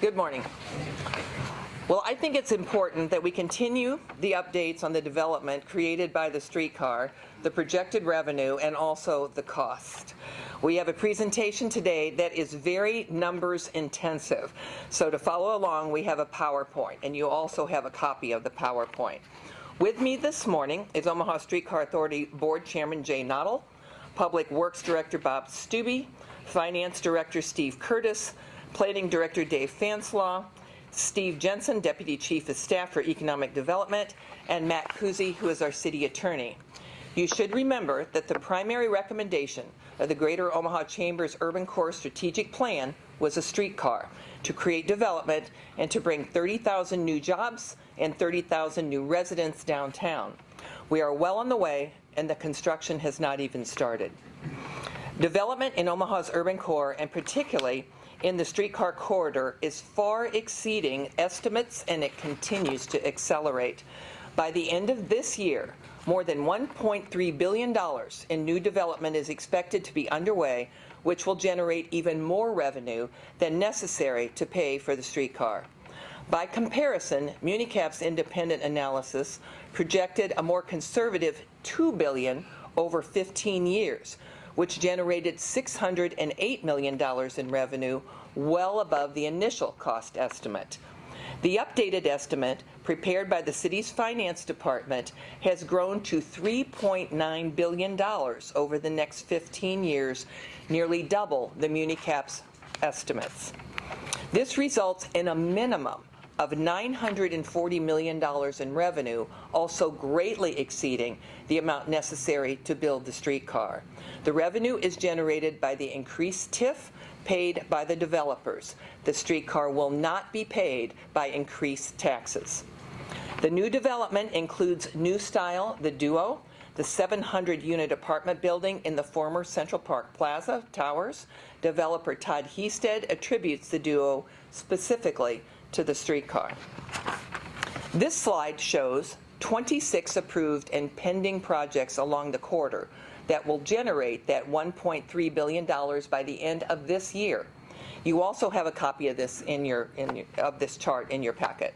Good morning. Well, I think it's important that we continue the updates on the development created by the streetcar, the projected revenue, and also the cost. We have a presentation today that is very numbers intensive. So to follow along, we have a PowerPoint, and you also have a copy of the PowerPoint. With me this morning is Omaha Streetcar Authority Board Chairman Jay Noddle, Public Works Director Bob Stubbe, Finance Director Steve Curtis, Planning Director Dave Fanslaw, Steve Jensen, Deputy Chief of Staff for Economic Development, and Matt Kuzy, who is our City Attorney. You should remember that the primary recommendation of the Greater Omaha Chamber's Urban Core Strategic Plan was a streetcar to create development and to bring 30,000 new jobs and 30,000 new residents downtown. We are well on the way, and the construction has not even started. Development in Omaha's urban core, and particularly in the streetcar corridor, is far exceeding estimates, and it continues to accelerate. By the end of this year, more than $1.3 billion in new development is expected to be underway, which will generate even more revenue than necessary to pay for the streetcar. By comparison, MuniCap's independent analysis projected a more conservative $2 billion over 15 years, which generated $608 million in revenue, well above the initial cost estimate. The updated estimate, prepared by the city's finance department, has grown to $3.9 billion over the next 15 years, nearly double the MuniCap's estimates. This results in a minimum of $940 million in revenue, also greatly exceeding the amount necessary to build the streetcar. The revenue is generated by the increased TIF paid by the developers. The streetcar will not be paid by increased taxes. The new development includes New Style, the Duo, the 700-unit apartment building in the former Central Park Plaza Towers. Developer Todd Hestead attributes the Duo specifically to the streetcar. This slide shows 26 approved and pending projects along the corridor that will generate that $1.3 billion by the end of this year. You also have a copy of this of this chart in your packet.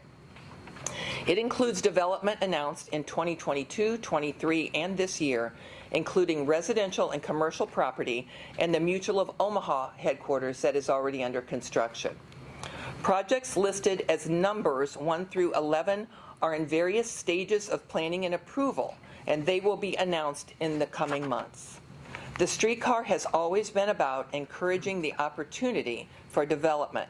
It includes development announced in 2022, 23, and this year, including residential and commercial property and the Mutual of Omaha headquarters that is already under construction. Projects listed as numbers 1 through 11 are in various stages of planning and approval, and they will be announced in the coming months. The streetcar has always been about encouraging the opportunity for development.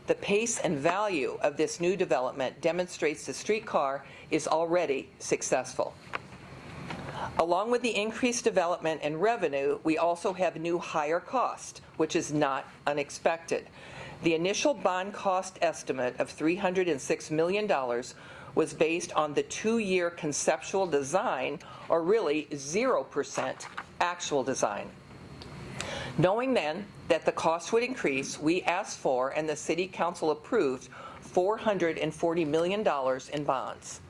The pace and value of this new development demonstrates the streetcar is already successful. Along with the increased development and revenue, we also have new higher cost, which is not unexpected. The initial bond cost estimate of $306 million was based on the 2-year conceptual design, or really 0% actual design. Knowing then that the cost would increase, we asked for, and the City Council approved, $440 million in bonds.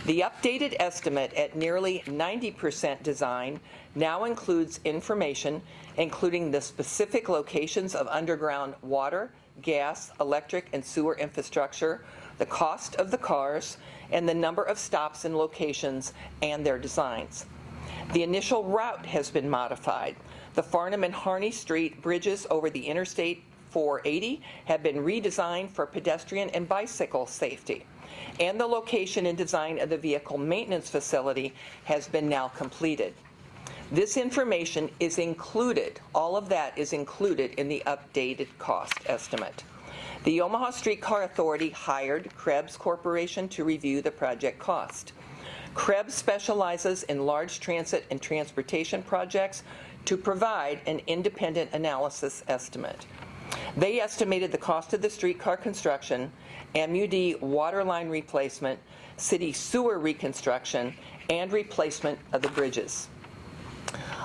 The updated estimate at nearly 90% design now includes information including the specific locations of underground water, gas, electric, and sewer infrastructure, the cost of the cars, and the number of stops and locations and their designs. The initial route has been modified. The Farnham and Harney Street bridges over the Interstate 480 have been redesigned for pedestrian and bicycle safety, and the location and design of the vehicle maintenance facility has been now completed. This information is included, all of that is included in the updated cost estimate. The Omaha Streetcar Authority hired Krebs Corporation to review the project cost. Krebs specializes in large transit and transportation projects to provide an independent analysis estimate. They estimated the cost of the streetcar construction, MUD water line replacement, city sewer reconstruction, and replacement of the bridges.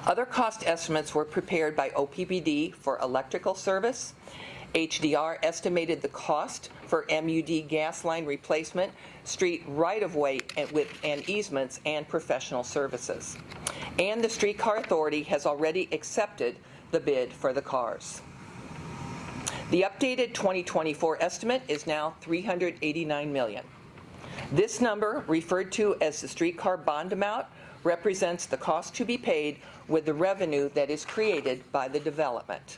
Other cost estimates were prepared by OPBD for electrical service. HDR estimated the cost for MUD gas line replacement, street right-of-way and easements, and professional services. And the Streetcar Authority has already accepted the bid for the cars. The updated 2024 estimate is now $389 million. This number, referred to as the streetcar bond amount, represents the cost to be paid with the revenue that is created by the development.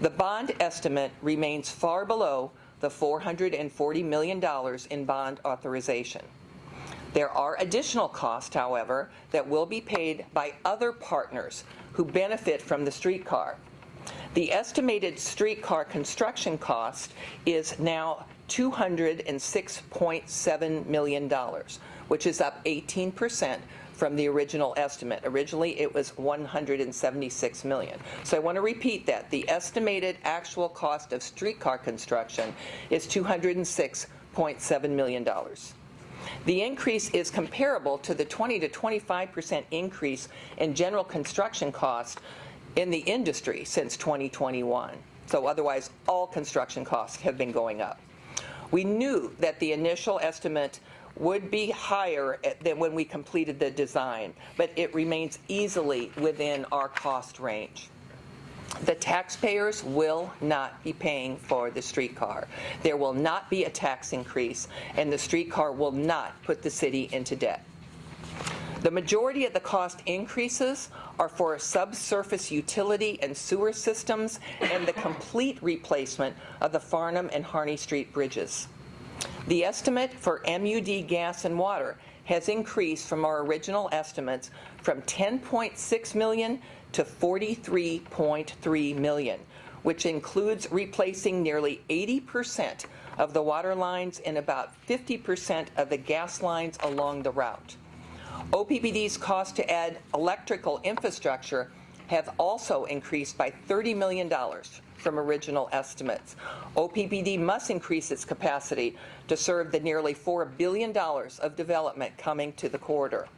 The bond estimate remains far below the $440 million in bond authorization. There are additional costs, however, that will be paid by other partners who benefit from the streetcar. The estimated streetcar construction cost is now $206.7 million, which is up 18% from the original estimate. Originally, it was $176 million. So I want to repeat that. The estimated actual cost of streetcar construction is $206.7 million. The increase is comparable to the 20 to 25% increase in general construction cost in the industry since 2021. So otherwise, all construction costs have been going up. We knew that the initial estimate would be higher than when we completed the design, but it remains easily within our cost range. The taxpayers will not be paying for the streetcar. There will not be a tax increase, and the streetcar will not put the city into debt. The majority of the cost increases are for subsurface utility and sewer systems and the complete replacement of the Farnham and Harney Street bridges. The estimate for MUD gas and water has increased from our original estimates from $10.6 million to $43.3 million, which includes replacing nearly 80% of the water lines and about 50% of the gas lines along the route. OPPD's cost to add electrical infrastructure have also increased by $30 million from original estimates. OPPD must increase its capacity to serve the nearly $4 billion of development coming to the corridor.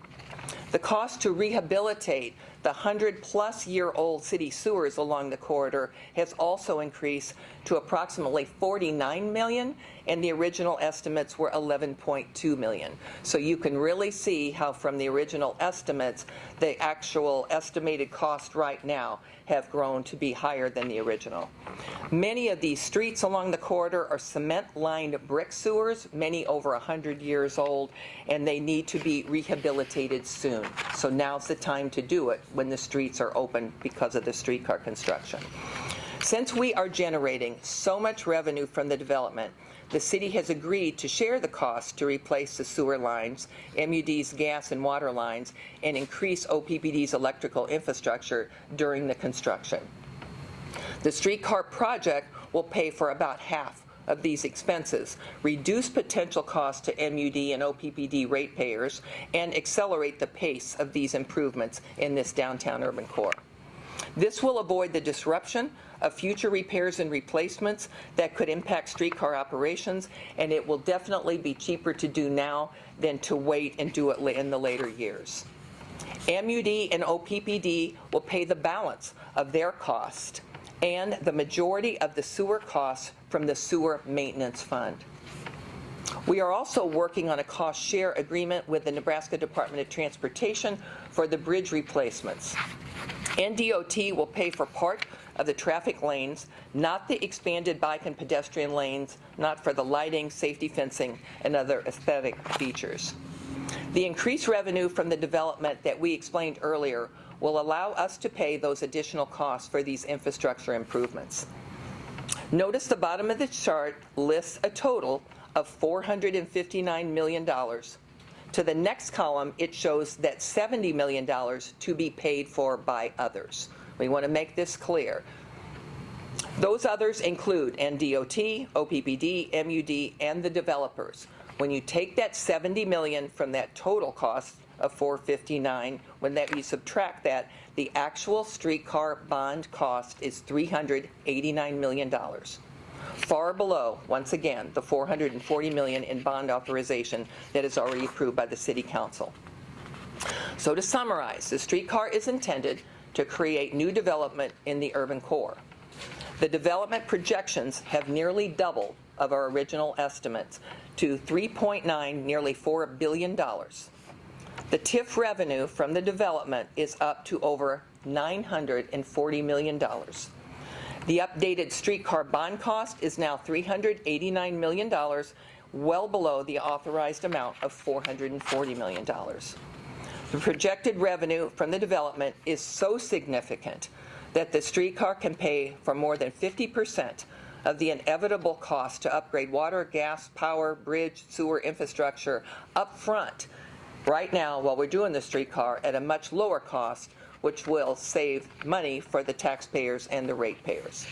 The cost to rehabilitate the 100-plus-year-old city sewers along the corridor has also increased to approximately $49 million, and the original estimates were $11.2 million. So you can really see how from the original estimates, the actual estimated cost right now have grown to be higher than the original. Many of these streets along the corridor are cement-lined brick sewers, many over 100 years old, and they need to be rehabilitated soon. So now's the time to do it when the streets are open because of the streetcar construction. Since we are generating so much revenue from the development, the city has agreed to share the cost to replace the sewer lines, MUD's gas and water lines, and increase OPPD's electrical infrastructure during the construction. The streetcar project will pay for about half of these expenses, reduce potential costs to MUD and OPPD ratepayers, and accelerate the pace of these improvements in this downtown urban core. This will avoid the disruption of future repairs and replacements that could impact streetcar operations, and it will definitely be cheaper to do now than to wait and do it in the later years. MUD and OPPD will pay the balance of their cost and the majority of the sewer costs from the Sewer Maintenance Fund. We are also working on a cost-share agreement with the Nebraska Department of Transportation for the bridge replacements. NDOT will pay for part of the traffic lanes, not the expanded bike and pedestrian lanes, not for the lighting, safety fencing, and other aesthetic features. The increased revenue from the development that we explained earlier will allow us to pay those additional costs for these infrastructure improvements. Notice the bottom of the chart lists a total of $459 million. To the next column, it shows that $70 million to be paid for by others. We want to make this clear. Those others include NDOT, OPPD, MUD, and the developers. When you take that $70 million from that total cost of $459, when that you subtract that, the actual streetcar bond cost is $389 million. Far below, once again, the $440 million in bond authorization that is already approved by the City Council. So to summarize, the streetcar is intended to create new development in the urban core. The development projections have nearly doubled of our original estimates to $3.9, nearly $4 billion. The TIF revenue from the development is up to over $940 million. The updated streetcar bond cost is now $389 million, well below the authorized amount of $440 million. The projected revenue from the development is so significant that the streetcar can pay for more than 50% of the inevitable cost to upgrade water, gas, power, bridge, sewer infrastructure up front right now while we're doing the streetcar at a much lower cost, which will save money for the taxpayers and the ratepayers.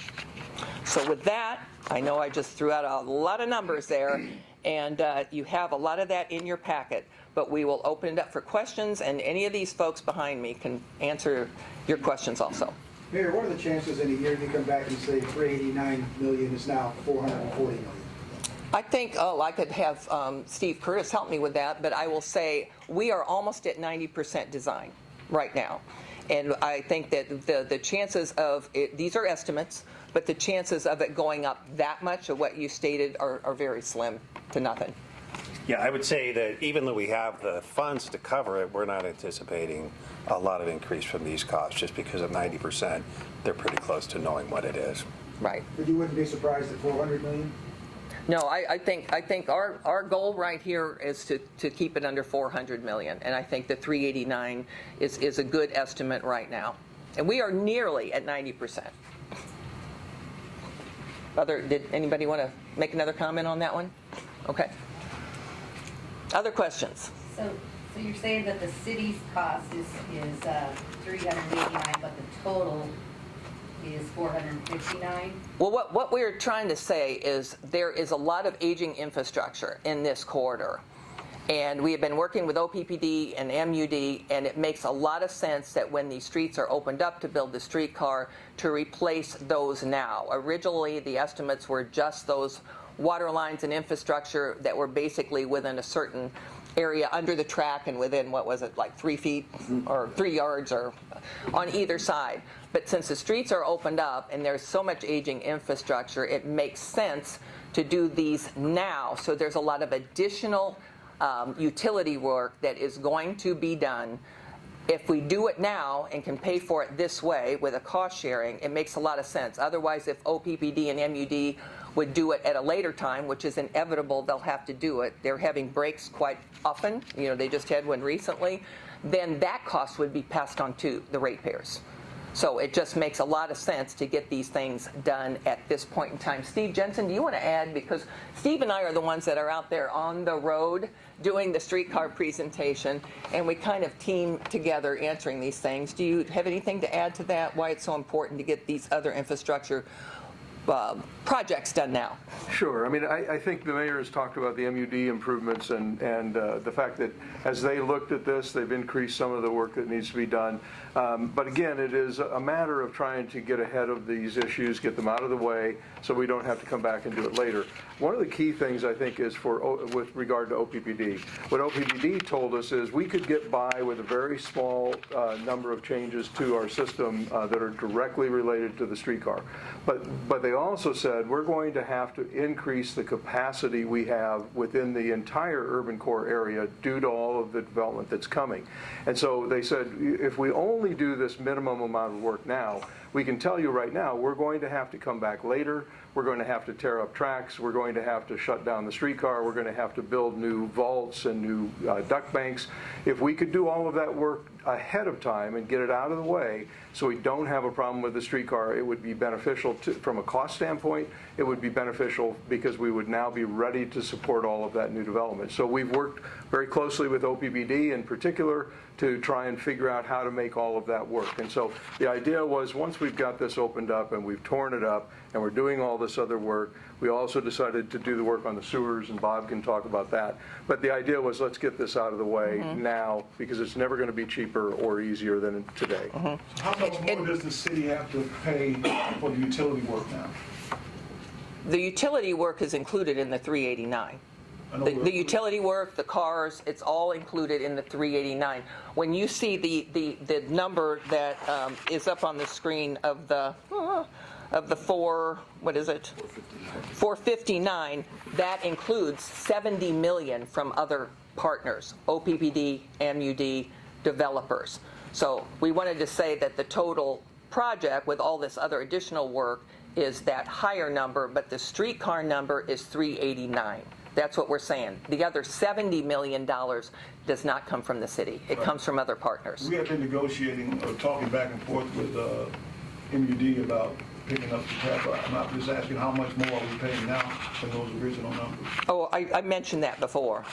So with that, I know I just threw out a lot of numbers there, and you have a lot of that in your packet, but we will open it up for questions, and any of these folks behind me can answer your questions also. Mayor, what are the chances in a year you come back and say 389 million is now 440 million? I think, I could have Steve Curtis help me with that, but I will say we are almost at 90% design right now. And I think that the chances of it, these are estimates, but the chances of it going up that much of what you stated are very slim to nothing. Yeah, I would say that even though we have the funds to cover it, we're not anticipating a lot of increase from these costs just because of 90%. They're pretty close to knowing what it is. Right. But you wouldn't be surprised at 400 million? No, I think our goal right here is to keep it under 400 million, and I think the 389 is a good estimate right now, and we are nearly at 90%. Did anybody want to make another comment on that one? Okay. Other questions? So you're saying that the city's cost is 389, but the total is 459? Well, what we're trying to say is there is a lot of aging infrastructure in this corridor. And we have been working with OPPD and MUD, and it makes a lot of sense that when these streets are opened up to build the streetcar, to replace those now. Originally, the estimates were just those water lines and infrastructure that were basically within a certain area under the track and within, what was it, like 3 feet or 3 yards or on either side. But since the streets are opened up and there's so much aging infrastructure, it makes sense to do these now. So there's a lot of additional utility work that is going to be done. If we do it now and can pay for it this way with a cost sharing, it makes a lot of sense. Otherwise, if OPPD and MUD would do it at a later time, which is inevitable, they'll have to do it. They're having breaks quite often. You know, they just had one recently. Then that cost would be passed on to the ratepayers. So it just makes a lot of sense to get these things done at this point in time. Steve Jensen, do you want to add? Because Steve and I are the ones that are out there on the road doing the streetcar presentation, and we kind of team together answering these things. Do you have anything to add to that, why it's so important to get these other infrastructure projects done now? Sure. I mean, I think the mayor has talked about the MUD improvements and the fact that as they looked at this, they've increased some of the work that needs to be done. But again, it is a matter of trying to get ahead of these issues, get them out of the way, so we don't have to come back and do it later. One of the key things, I think, is with regard to OPPD. What OPPD told us is we could get by with a very small number of changes to our system that are directly related to the streetcar. But they also said we're going to have to increase the capacity we have within the entire urban core area due to all of the development that's coming. And so they said if we only do this minimum amount of work now, we can tell you right now we're going to have to come back later. We're going to have to tear up tracks. We're going to have to shut down the streetcar. We're going to have to build new vaults and new duct banks. If we could do all of that work ahead of time and get it out of the way so we don't have a problem with the streetcar, it would be beneficial from a cost standpoint. It would be beneficial because we would now be ready to support all of that new development. So we've worked very closely with OPPD in particular to try and figure out how to make all of that work. And so the idea was once we've got this opened up and we've torn it up and we're doing all this other work, we also decided to do the work on the sewers, and Bob can talk about that. But the idea was let's get this out of the way now because it's never going to be cheaper or easier than today. How much more does the city have to pay for the utility work now? The utility work is included in the 389. The utility work, the cars, it's all included in the 389. When you see the number that is up on the screen of the 459, that includes 70 million from other partners, OPPD, MUD, developers. So we wanted to say that the total project with all this other additional work is that higher number, but the streetcar number is 389. That's what we're saying. The other $70 million does not come from the city. It comes from other partners. We have been negotiating or talking back and forth with MUD about picking up the tab. I'm just asking how much more are we paying now than those original numbers? Oh, I mentioned that before.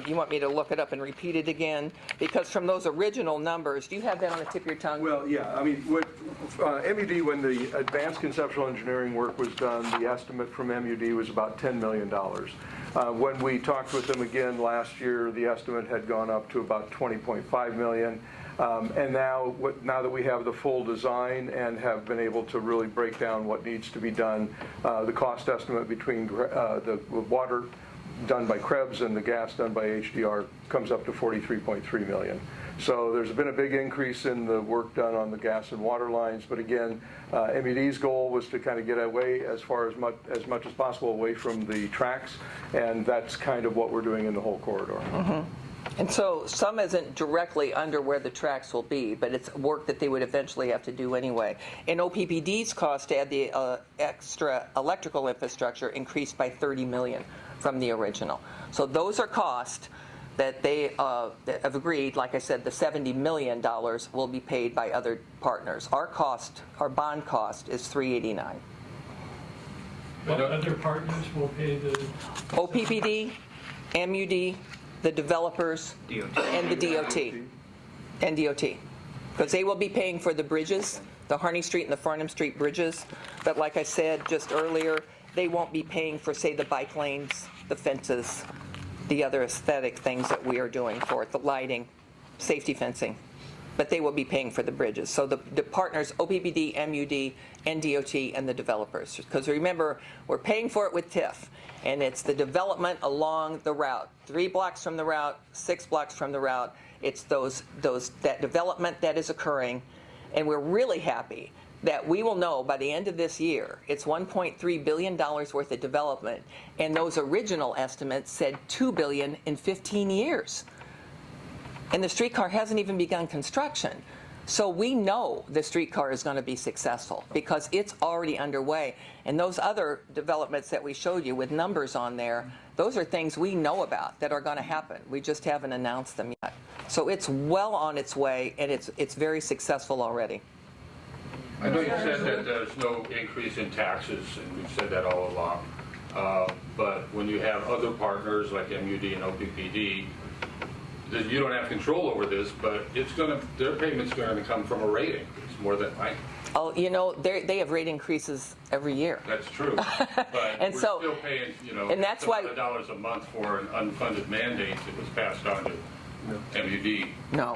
You want me to look it up and repeat it again? Because from those original numbers, do you have that on the tip of your tongue? Well, yeah, I mean, what MUD, when the advanced conceptual engineering work was done, the estimate from MUD was about $10 million. When we talked with them again last year, the estimate had gone up to about $20.5 million. And now that we have the full design and have been able to really break down what needs to be done, the cost estimate between the water done by Krebs and the gas done by HDR comes up to $43.3 million. So there's been a big increase in the work done on the gas and water lines, but again, MUD's goal was to kind of get away as much as possible away from the tracks, and that's kind of what we're doing in the whole corridor. Mm-hmm. And so some isn't directly under where the tracks will be, but it's work that they would eventually have to do anyway. And OPPD's cost to add the extra electrical infrastructure increased by $30 million from the original. So those are costs that they that have agreed. Like I said, the $70 million will be paid by other partners. Our bond cost is $389. What other partners will pay the... OPPD, MUD, the developers, and the DOT. And DOT. Because they will be paying for the bridges, the Harney Street and the Farnham Street bridges. But like I said just earlier, they won't be paying for, say, the bike lanes, the fences, the other aesthetic things that we are doing for it, the lighting, safety fencing. But they will be paying for the bridges. So the partners, OPPD, MUD, and DOT, and the developers. Because remember, we're paying for it with TIF. And it's the development along the route. 3 blocks from the route, 6 blocks from the route. It's that development that is occurring. And we're really happy that we will know by the end of this year, it's $1.3 billion worth of development. And those original estimates said $2 billion in 15 years. And the streetcar hasn't even begun construction. So we know the streetcar is going to be successful because it's already underway. And those other developments that we showed you with numbers on there, those are things we know about that are going to happen. We just haven't announced them yet. So it's well on its way, and it's very successful already. I know you said that there's no increase in taxes, and we've said that all along. But when you have other partners like MUD and OPPD, you don't have control over this, but their payment's going to come from a rate increase more than likely. Oh, you know, they have rate increases every year. That's true, but And we're so- still paying, and that's why- $700 a month for an unfunded mandate that was passed on to MUD. No.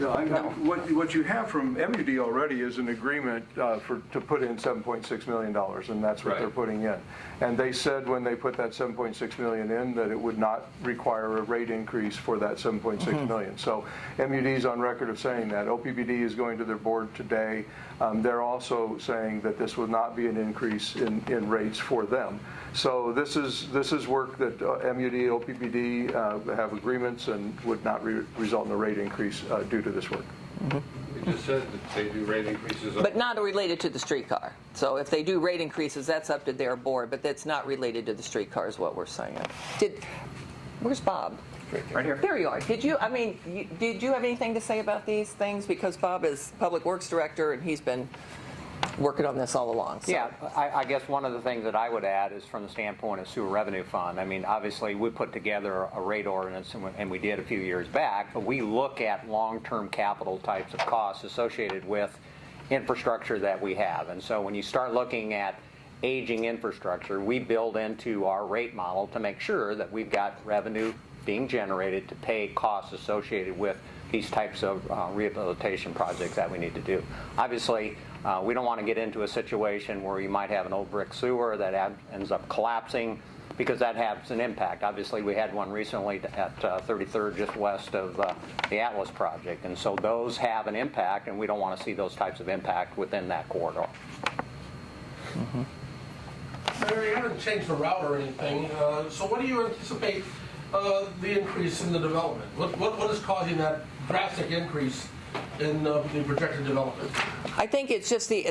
What you have from MUD already is an agreement to put in $7.6 million, and that's what Right. they're putting in. And they said when they put that $7.6 million in that it would not require a rate increase for that $7.6 million. So MUD's on record of saying that. OPPD is going to their board today. They're also saying that this will not be an increase in rates for them. So this is work that MUD, OPPD have agreements and would not result in a rate increase due to this work. You just said that they do rate increases. But not related to the streetcar. So if they do rate increases, that's up to their board, but that's not related to the streetcar is what we're saying. Where's Bob? Right here. There you are. Did you have anything to say about these things? Because Bob is Public Works Director and he's been working on this all along. So. Yeah, I guess one of the things that I would add is from the standpoint of sewer revenue fund. I mean, obviously, we put together a rate ordinance, and we did a few years back, but we look at long-term capital types of costs associated with infrastructure that we have. And so when you start looking at aging infrastructure, we build into our rate model to make sure that we've got revenue being generated to pay costs associated with these types of rehabilitation projects that we need to do. Obviously, we don't want to get into a situation where you might have an old brick sewer that ends up collapsing because that has an impact. Obviously, we had one recently at 33rd just west of the Atlas project, and so those have an impact, and we don't want to see those types of impact within that corridor. Mayor, you haven't changed the route or anything, so what do you anticipate the increase in the development? What is causing that drastic increase in the projected development? I think it's just the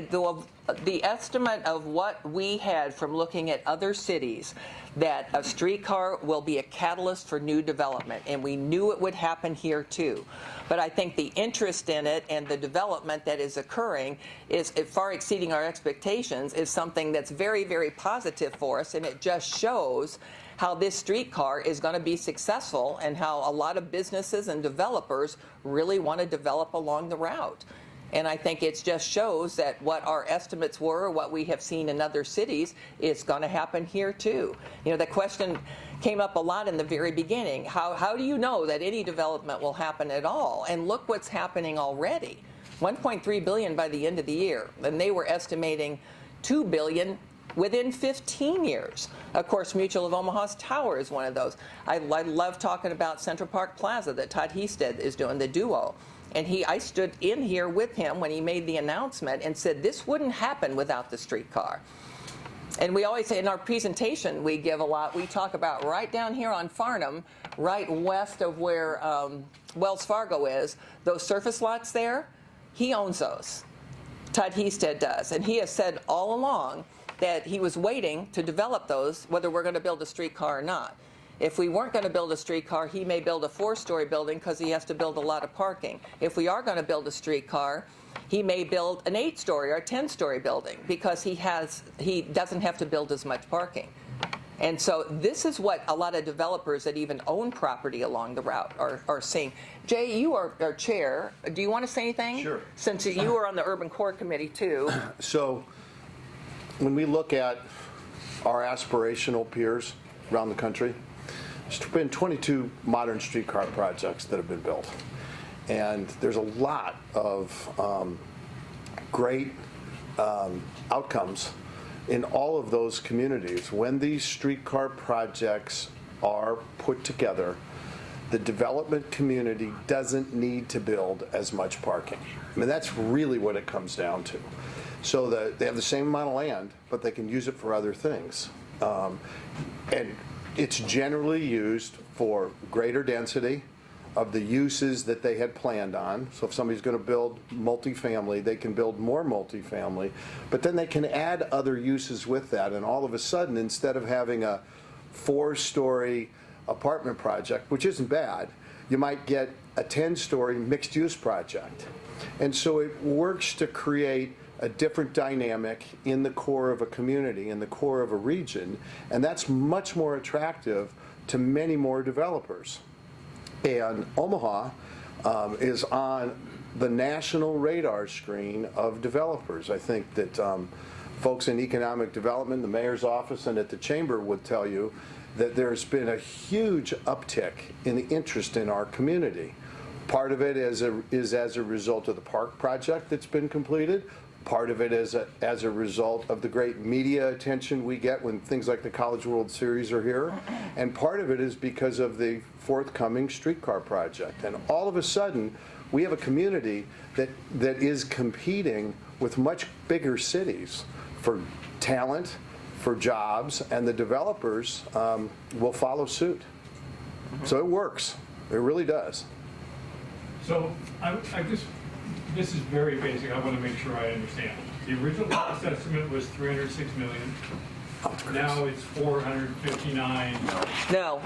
estimate of what we had from looking at other cities, that a streetcar will be a catalyst for new development, and we knew it would happen here too. But I think the interest in it and the development that is occurring is far exceeding our expectations, is something that's very, very positive for us, and it just shows how this streetcar is going to be successful and how a lot of businesses and developers really want to develop along the route. And I think it just shows that what our estimates were, what we have seen in other cities, is going to happen here too. You know, the question came up a lot in the very beginning. How do you know that any development will happen at all? And look what's happening already. $1.3 billion by the end of the year. And they were estimating $2 billion within 15 years. Of course, Mutual of Omaha's tower is one of those. I love talking about Central Park Plaza that Todd Hested is doing, the duo. And I stood in here with him when he made the announcement and said this wouldn't happen without the streetcar. And we always say in our presentation, we give a lot. We talk about right down here on Farnham, right west of where Wells Fargo is, those surface lots there, he owns those. Todd Hested does. And he has said all along that he was waiting to develop those, whether we're going to build a streetcar or not. If we weren't going to build a streetcar, he may build a 4-story building because he has to build a lot of parking. If we are going to build a streetcar, he may build an 8-story or a 10-story building because he doesn't have to build as much parking. And so this is what a lot of developers that even own property along the route are seeing. Jay, you are our chair. Do you want to say anything? Sure. Since you were on the Urban Core Committee too. So when we look at our aspirational peers around the country, there's been 22 modern streetcar projects that have been built. And there's a lot of great outcomes in all of those communities. When these streetcar projects are put together, the development community doesn't need to build as much parking. I mean, that's really what it comes down to. So that they have the same amount of land, but they can use it for other things. And it's generally used for greater density of the uses that they had planned on. So if somebody's going to build multifamily, they can build more multifamily, but then they can add other uses with that. And all of a sudden, instead of having a 4-story apartment project, which isn't bad, you might get a 10-story mixed-use project. And so it works to create a different dynamic in the core of a community, in the core of a region, and that's much more attractive to many more developers. And Omaha is on the national radar screen of developers. I think that folks in economic development, the mayor's office, and at the chamber would tell you that there's been a huge uptick in the interest in our community. Part of it is as a result of the park project that's been completed. Part of it is as a result of the great media attention we get when things like the College World Series are here. And part of it is because of the forthcoming streetcar project. And all of a sudden, we have a community that is competing with much bigger cities for talent, for jobs, and the developers will follow suit. So it works. It really does. So I just, this is very basic. I want to make sure I understand. The original cost estimate was $306 million. Now it's 459. No.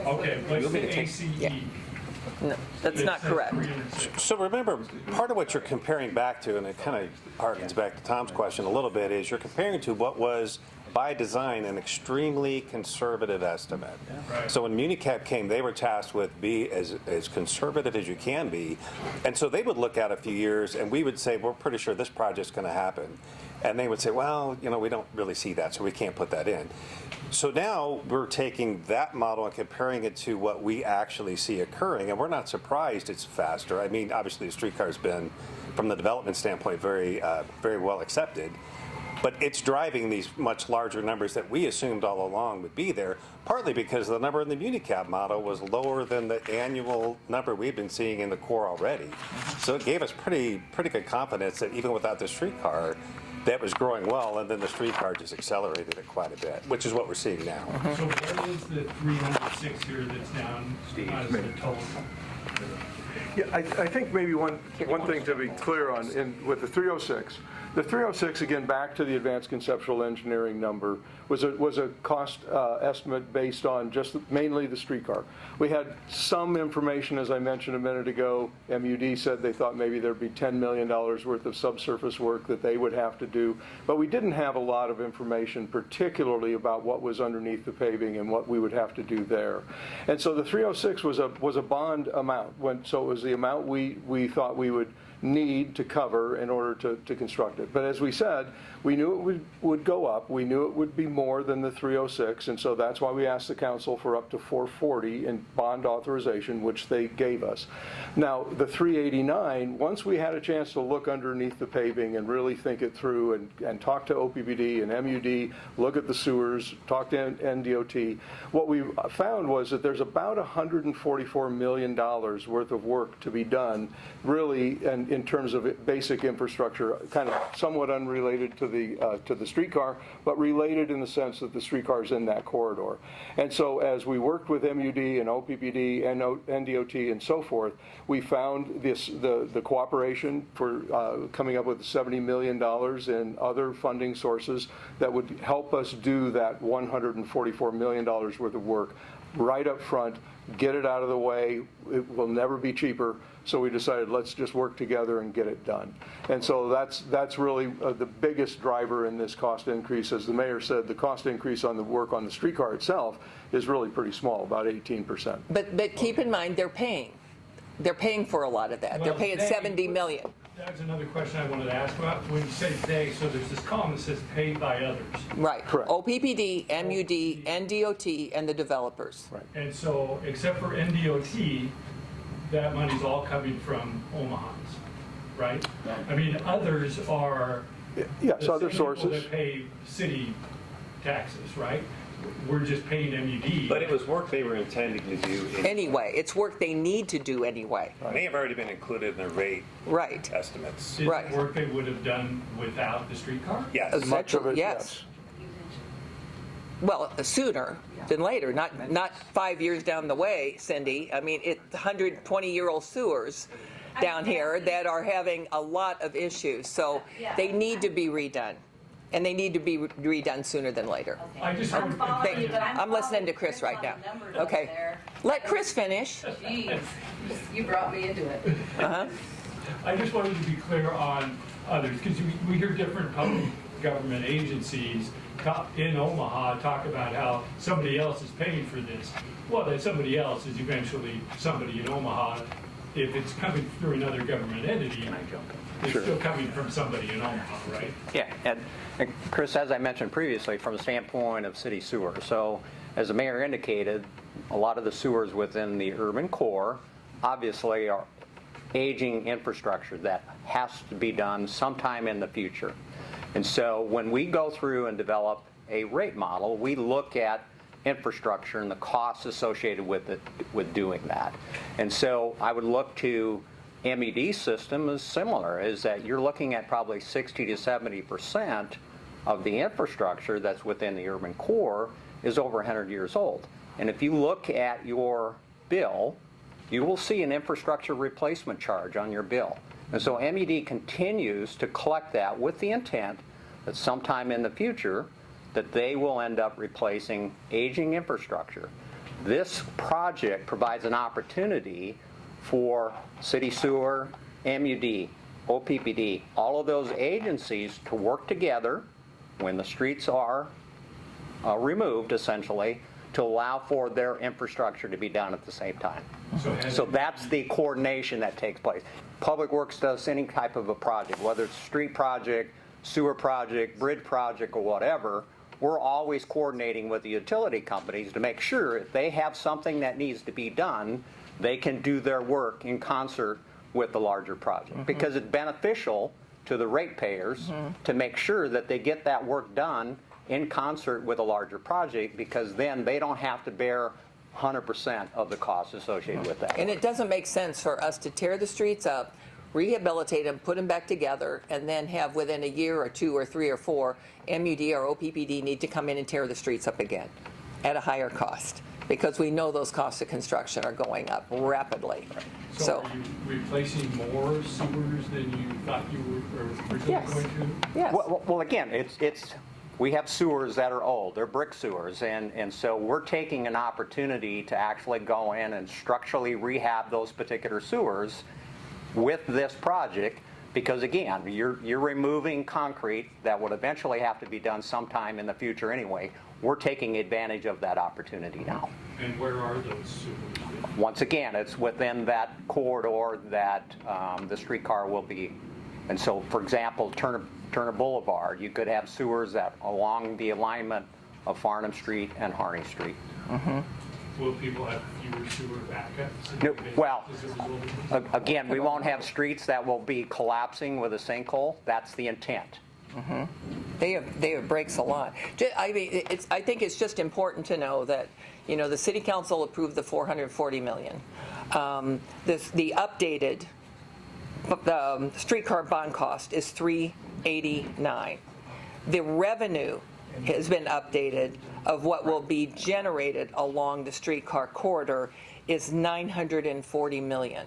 Okay, what's the ACE? Yeah. No, that's not correct. So remember, part of what you're comparing back to, and it kind of harkens back to Tom's question a little bit, is you're comparing to what was, by design, an extremely conservative estimate. Right. So when MuniCap came, they were tasked with be as conservative as you can be. And so they would look at a few years, and we would say, we're pretty sure this project's going to happen. And they would say, well, we don't really see that, so we can't put that in. So now we're taking that model and comparing it to what we actually see occurring, and we're not surprised it's faster. I mean, obviously the streetcar's been, from the development standpoint, very well accepted. But it's driving these much larger numbers that we assumed all along would be there, partly because the number in the MuniCap model was lower than the annual number we've been seeing in the core already. So it gave us pretty good confidence that even without the streetcar, that was growing well, and then the streetcar just accelerated it quite a bit, which is what we're seeing now. So what is the 306 here that's down as the total? Yeah, I think maybe one thing to be clear on, with the 306, the 306, again, back to the advanced conceptual engineering number, was a cost estimate based on just mainly the streetcar. We had some information, as I mentioned a minute ago. MUD said they thought maybe there'd be $10 million worth of subsurface work that they would have to do, but we didn't have a lot of information, particularly about what was underneath the paving and what we would have to do there. And so the 306 was a bond amount, so it was the amount we thought we would need to cover in order to construct it. But as we said, we knew it would go up. We knew it would be more than the 306, and so that's why we asked the council for up to 440 in bond authorization, which they gave us. Now, the 389, once we had a chance to look underneath the paving and really think it through and talk to OPPD and MUD, look at the sewers, talk to NDOT, what we found was that there's about $144 million worth of work to be done, really, and in terms of basic infrastructure, kind of somewhat unrelated to the streetcar, but related in the sense that the streetcar is in that corridor. And so as we worked with MUD and OPPD and NDOT and so forth, we found the cooperation for coming up with $70 million in other funding sources that would help us do that $144 million worth of work right up front, get it out of the way. It will never be cheaper. So we decided, let's just work together and get it done. And so that's really the biggest driver in this cost increase. As the mayor said, the cost increase on the work on the streetcar itself is really pretty small, about 18%. But keep in mind, they're paying. They're paying for a lot of that. They're Well, paying $70 million. That's another question I wanted to ask about. When you say they, so there's this column that says paid by others. Right. Correct. OPPD, MUD, NDOT, and the developers. Right. And so, except for NDOT, that money's all coming from Omahans, right? I mean, others are Yes, the other same people sources. that pay city taxes, right? We're just paying MUD. But it was work they were intending to do. Anyway, it's work they need to do anyway. It may have already been included in the rate Right. estimates. Is right. it work they would have done without the streetcar? Yes. Much of it, Yes. Well, sooner than later, not 5 years down the way, Cindy. I mean, it's 120-year-old sewers down here that are having a lot of issues. So they need to be redone. And they need to be redone sooner than later. I just I'm would- following you, but I'm listening to following Chris right on now. the numbers up Okay. there. Let Chris finish. Jeez, you brought me into it. I just wanted to be clear on others, because we hear different public government agencies in Omaha talk about how somebody else is paying for this. Well, that somebody else is eventually somebody in Omaha. If it's coming through another government entity, it's still coming from somebody in Omaha, right? Yeah, and Chris, as I mentioned previously, from the standpoint of city sewer, so as the mayor indicated, a lot of the sewers within the urban core obviously are aging infrastructure that has to be done sometime in the future. And so when we go through and develop a rate model, we look at infrastructure and the costs associated with it, with doing that. And so I would look to MUD system is similar, is that you're looking at probably 60 to 70% of the infrastructure that's within the urban core is over 100 years old. And if you look at your bill, you will see an infrastructure replacement charge on your bill. And so MUD continues to collect that with the intent that sometime in the future that they will end up replacing aging infrastructure. This project provides an opportunity for city sewer, MUD, OPPD, all of those agencies to work together when the streets are removed, essentially, to allow for their infrastructure to be done at the same time. So that's the coordination that takes place. Public Works does any type of a project, whether it's a street project, sewer project, bridge project, or whatever. We're always coordinating with the utility companies to make sure if they have something that needs to be done, they can do their work in concert with the larger project. Because it's beneficial to the ratepayers to make sure that they get that work done in concert with a larger project, because then they don't have to bear 100% of the costs associated with that. And it doesn't make sense for us to tear the streets up, rehabilitate them, put them back together, and then have within a year or 2 or 3 or 4, MUD or OPPD need to come in and tear the streets up again at a higher cost. because we know those costs of construction are going up rapidly. So are you replacing more sewers than you thought you were originally Yes. going to? Yes. Well, again, we have sewers that are old, they're brick sewers, and so we're taking an opportunity to actually go in and structurally rehab those particular sewers with this project, because again, you're removing concrete that would eventually have to be done sometime in the future anyway. We're taking advantage of that opportunity now. And where are those sewers? Once again, it's within that corridor that the streetcar will be. And so, for example, Turner Boulevard, you could have sewers that along the alignment of Farnham Street and Harney Street. Will people have fewer sewer backups? No, well, As a result of this? Again, we won't have streets that will be collapsing with a sinkhole. That's the intent. They have breaks a lot. I mean, I think it's just important to know that, you know, the city council approved the $440 million. The updated streetcar bond cost is $389. The revenue has been updated of what will be generated along the streetcar corridor is $940 million.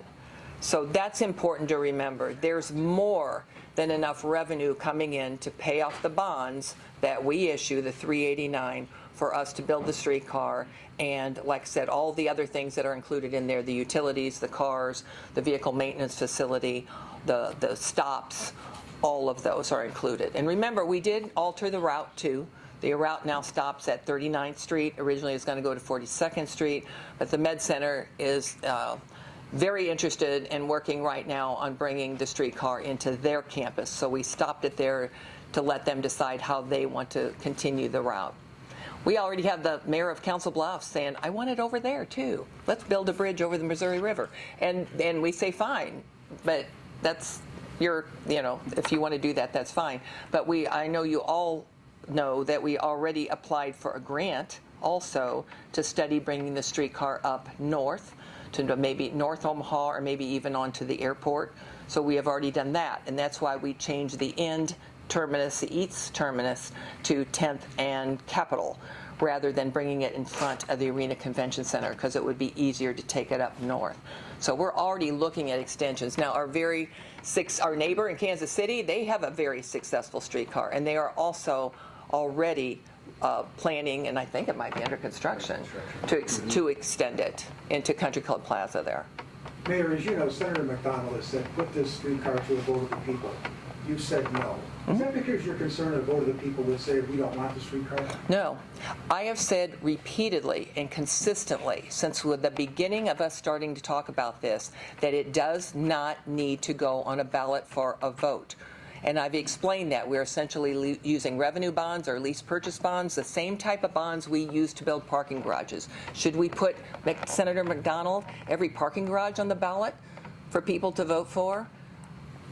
So that's important to remember. There's more than enough revenue coming in to pay off the bonds that we issue, the $389, for us to build the streetcar. And like I said, all the other things that are included in there, the utilities, the cars, the vehicle maintenance facility, the stops, all of those are included. And remember, we did alter the route too. The route now stops at 39th Street. Originally, it's going to go to 42nd Street, but the Med Center is very interested in working right now on bringing the streetcar into their campus. So we stopped it there to let them decide how they want to continue the route. We already have the mayor of Council Bluffs saying, I want it over there too. Let's build a bridge over the Missouri River. And we say, fine, but that's your, you know, if you want to do that, that's fine. But I know you all know that we already applied for a grant also to study bringing the streetcar up north to maybe North Omaha or maybe even onto the airport. So we have already done that, and that's why we changed the end terminus, the east terminus, to 10th and Capitol, rather than bringing it in front of the Arena Convention Center, because it would be easier to take it up north. So we're already looking at extensions. Now, our neighbor in Kansas City, they have a very successful streetcar, and they are also already planning, and I think it might be under construction, to extend it into Country Club Plaza there. Mayor, as you know, Senator McDonald has said, put this streetcar to a vote of the people. You've said no. Is that because you're concerned a vote of the people would say we don't want the streetcar? No. I have said repeatedly and consistently since the beginning of us starting to talk about this that it does not need to go on a ballot for a vote. And I've explained that we're essentially using revenue bonds or lease purchase bonds, the same type of bonds we use to build parking garages. Should we put Senator McDonald every parking garage on the ballot for people to vote for?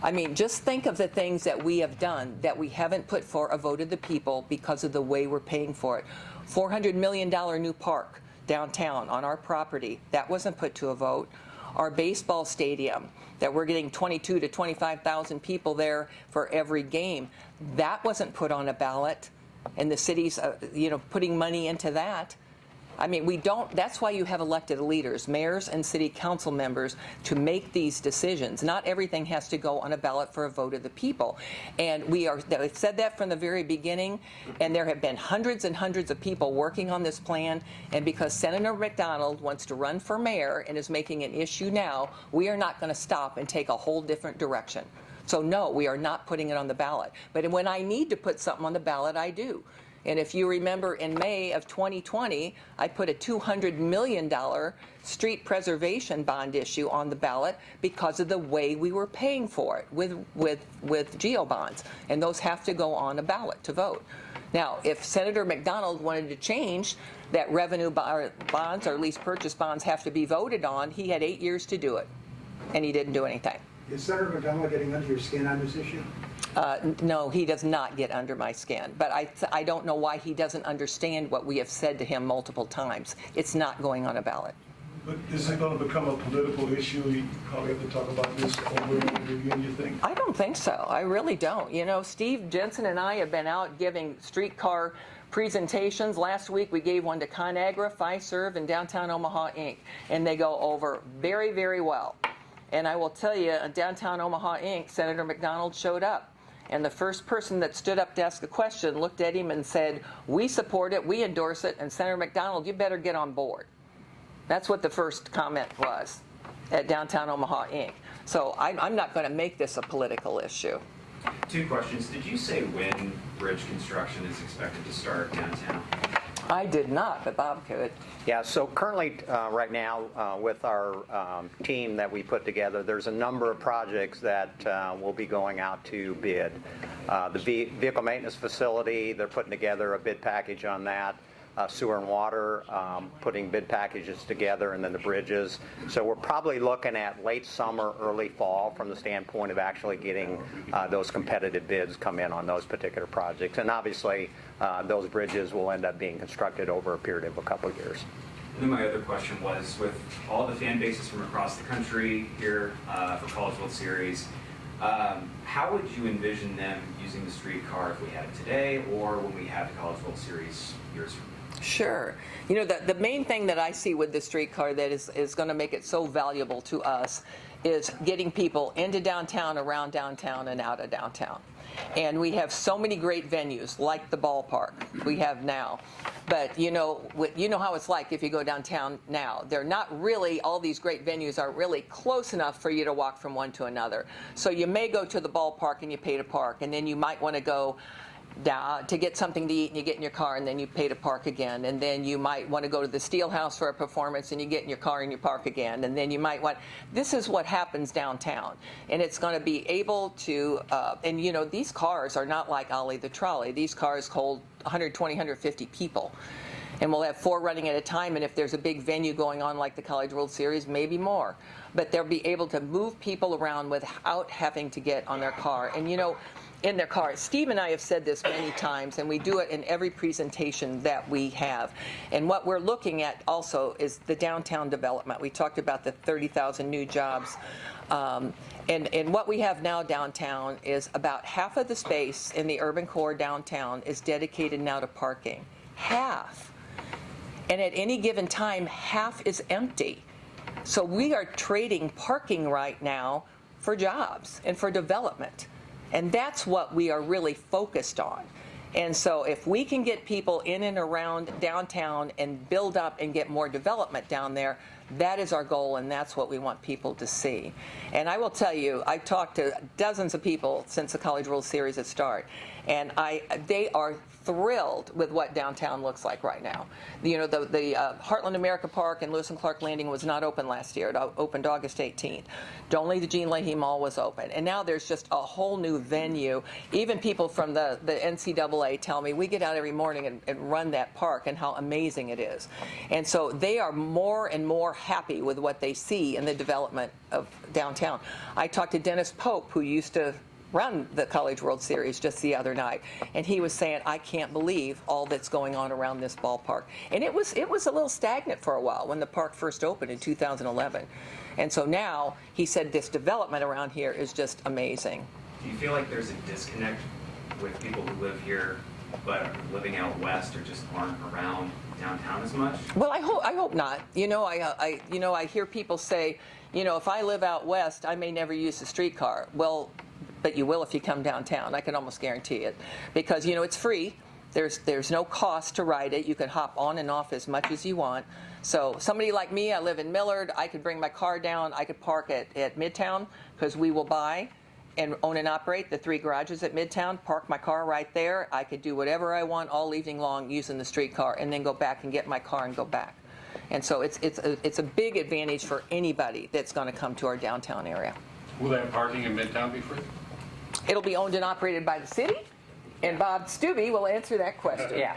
I mean, just think of the things that we have done that we haven't put for a vote of the people because of the way we're paying for it. $400 million new park downtown on our property, that wasn't put to a vote. Our baseball stadium, that we're getting 22 to 25,000 people there for every game, that wasn't put on a ballot, and the city's putting money into that. I mean, that's why you have elected leaders, mayors and city council members, to make these decisions. Not everything has to go on a ballot for a vote of the people. And we've said that from the very beginning, and there have been hundreds and hundreds of people working on this plan, and because Senator McDonald wants to run for mayor and is making an issue now, we are not going to stop and take a whole different direction. So no, we are not putting it on the ballot. But when I need to put something on the ballot, I do. And if you remember, in May of 2020, I put a $200 million street preservation bond issue on the ballot because of the way we were paying for it with GEO bonds. And those have to go on a ballot to vote. Now, if Senator McDonald wanted to change that revenue bonds or lease purchase bonds have to be voted on, he had 8 years to do it. And he didn't do anything. Is Senator McDonald getting under your skin on this issue? No, he does not get under my skin. But I don't know why he doesn't understand what we have said to him multiple times. It's not going on a ballot. But is it going to become a political issue? You probably have to talk about this over and over again, you think? I don't think so. I really don't. You know, Steve Jensen and I have been out giving streetcar presentations. Last week we gave one to ConAgra, Fiserv, and Downtown Omaha Inc. And they go over very, very well. And I will tell you, Downtown Omaha Inc., Senator McDonald showed up. And the first person that stood up to ask a question looked at him and said, "We support it, we endorse it, and Senator McDonald, you better get on board." That's what the first comment was at Downtown Omaha Inc. So I'm not going to make this a political issue. 2 questions. Did you say when bridge construction is expected to start downtown? I did not, but Bob could. Yeah, so currently, right now, with our team that we put together, there's a number of projects that will be going out to bid. The vehicle maintenance facility, they're putting together a bid package on that. Sewer and water, putting bid packages together, and then the bridges. So we're probably looking at late summer, early fall from the standpoint of actually getting those competitive bids come in on those particular projects. And obviously, those bridges will end up being constructed over a period of a couple of years. And then my other question was, with all the fan bases from across the country here for College World Series, how would you envision them using the streetcar if we had it today or when we have the College World Series years from now? Sure. You know, the main thing that I see with the streetcar that is going to make it so valuable to us is getting people into downtown, around downtown, and out of downtown. And we have so many great venues, like the ballpark we have now. But you know how it's like if you go downtown now. They're not really, all these great venues aren't really close enough for you to walk from one to another. So you may go to the ballpark and you pay to park, and then you might want to go down to get something to eat, and you get in your car and then you pay to park again. And then you might want to go to the Steelhouse for a performance and you get in your car and you park again. And then you might want, this is what happens downtown. And it's going to be able to, and you know, these cars are not like Ollie the Trolley. These cars hold 120, 150 people. And we'll have 4 running at a time, and if there's a big venue going on like the College World Series, maybe more. But they'll be able to move people around without having to get on their car. And you know, in their car. Steve and I have said this many times, and we do it in every presentation that we have. And what we're looking at also is the downtown development. We talked about the 30,000 new jobs. And what we have now downtown is about half of the space in the urban core downtown is dedicated now to parking. Half. And at any given time, half is empty. So we are trading parking right now for jobs and for development. And that's what we are really focused on. And so if we can get people in and around downtown and build up and get more development down there, that is our goal, and that's what we want people to see. And I will tell you, I've talked to dozens of people since the College World Series at start, and they are thrilled with what downtown looks like right now. You know, the Heartland America Park and Lewis and Clark Landing was not open last year. It opened August 18th. Only the Jean Leahy Mall was open. And now there's just a whole new venue. Even people from the NCAA tell me, we get out every morning and run that park and how amazing it is. And so they are more and more happy with what they see in the development of downtown. I talked to Dennis Pope, who used to run the College World Series just the other night, and he was saying, I can't believe all that's going on around this ballpark. And it was a little stagnant for a while when the park first opened in 2011. And so now, he said this development around here is just amazing. Do you feel like there's a disconnect with people who live here but are living out west or just aren't around downtown as much? Well, I hope not. You know, I hear people say, you know, if I live out west, I may never use the streetcar. Well, but you will if you come downtown. I can almost guarantee it, because you know it's free. There's no cost to ride it. You can hop on and off as much as you want. So somebody like me, I live in Millard. I could bring my car down. I could park at Midtown, because we will buy and own and operate the 3 garages at Midtown. Park my car right there. I could do whatever I want all evening long using the streetcar, and then go back and get my car and go back. And so it's a big advantage for anybody that's going to come to our downtown area. Will that parking in Midtown be free? It'll be owned and operated by the city, and Bob Stubbe will answer that question. Yeah.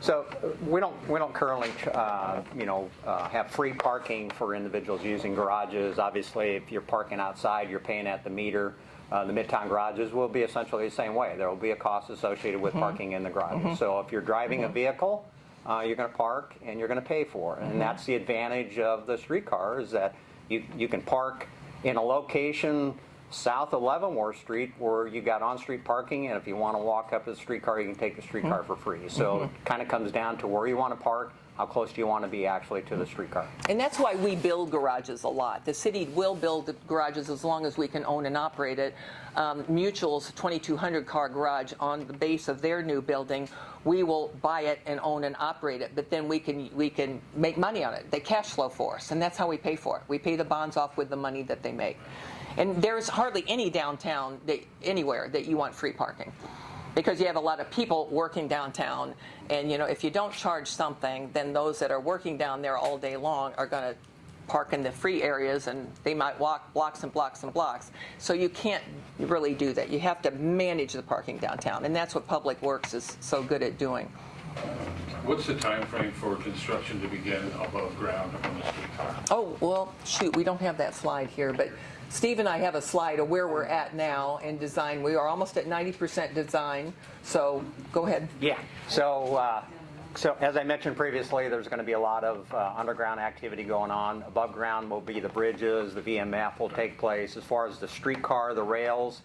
So we don't currently, have free parking for individuals using garages. Obviously, if you're parking outside, you're paying at the meter. The Midtown garages will be essentially the same way. There will be a cost associated with parking in the garages. So if you're driving a vehicle, you're going to park and you're going to pay for it. And that's the advantage of the streetcar, is that you can park in a location south of Leavenworth Street where you got on-street parking, and if you want to walk up to the streetcar, you can take the streetcar for free. So it kind of comes down to where you want to park, how close do you want to be actually to the streetcar. And that's why we build garages a lot. The city will build the garages as long as we can own and operate it. Mutual's 2,200 car garage on the base of their new building, we will buy it and own and operate it, but then we can make money on it. They cash flow for us, and that's how we pay for it. We pay the bonds off with the money that they make. And there's hardly any downtown anywhere that you want free parking, because you have a lot of people working downtown, and if you don't charge something, then those that are working down there all day long are going to park in the free areas, and they might walk blocks and blocks and blocks. So you can't really do that. You have to manage the parking downtown, and that's what Public Works is so good at doing. What's the time frame for construction to begin above ground on the streetcar? Oh, well, shoot, we don't have that slide here, but Steve and I have a slide of where we're at now in design. We are almost at 90% design, so go ahead. Yeah. So as I mentioned previously, there's going to be a lot of underground activity going on. Above ground will be the bridges, the VMF will take place. As far as the streetcar, the rails,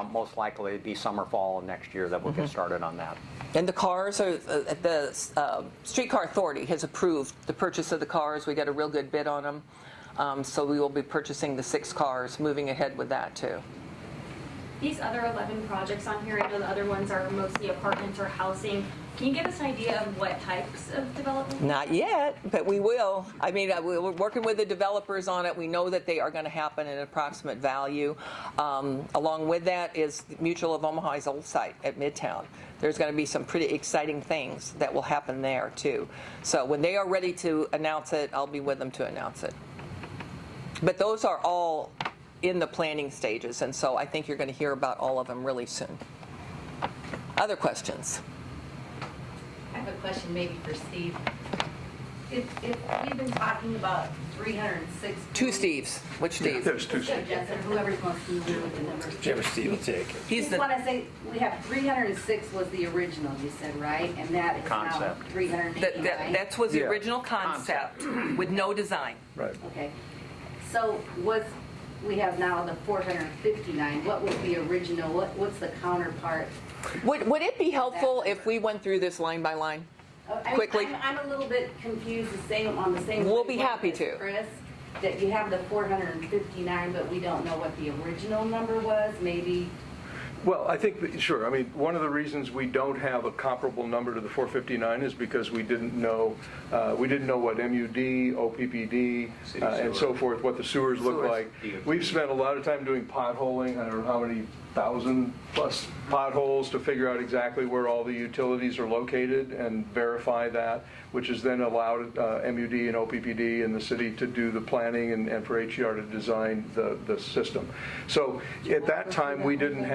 most likely it'd be summer, fall of next year that we'll get started on that. And the cars, the Streetcar Authority has approved the purchase of the cars. We got a real good bid on them. So we will be purchasing the 6 cars, moving ahead with that too. These other 11 projects on here, I know the other ones are mostly apartments or housing. Can you give us an idea of what types of development? Not yet, but we will. I mean, we're working with the developers on it. We know that they are going to happen at an approximate value. Along with that is Mutual of Omaha's old site at Midtown. There's going to be some pretty exciting things that will happen there too. So when they are ready to announce it, I'll be with them to announce it. But those are all in the planning stages, and so I think you're going to hear about all of them really soon. Other questions? I have a question maybe for Steve. If we've been talking about 306... 2 Steves. Which Steve? There's 2 Jeff, whoever wants to move with the numbers. Whichever Steve will take it. He's Just the want to say, we have 306 was the original, you said, right? And that is now Concept. 389. that was the Yeah. original concept with no design. Right. Okay. So we have now the 459. What was the original? What's the counterpart? Would it be helpful if we went through this line by line? Quickly. I'm a little bit confused on the same. We'll be way happy as to. Chris, that you have the 459, but we don't know what the original number was. Maybe. Well, I think, sure. I mean, one of the reasons we don't have a comparable number to the 459 is because we didn't know what MUD, OPPD, and so forth, what the sewers look like. We've spent a lot of time doing potholing. I don't know how many 1,000+ potholes to figure out exactly where all the utilities are located and verify that, which has then allowed MUD and OPPD and the city to do the planning and for HER to design the system. So at that time, we didn't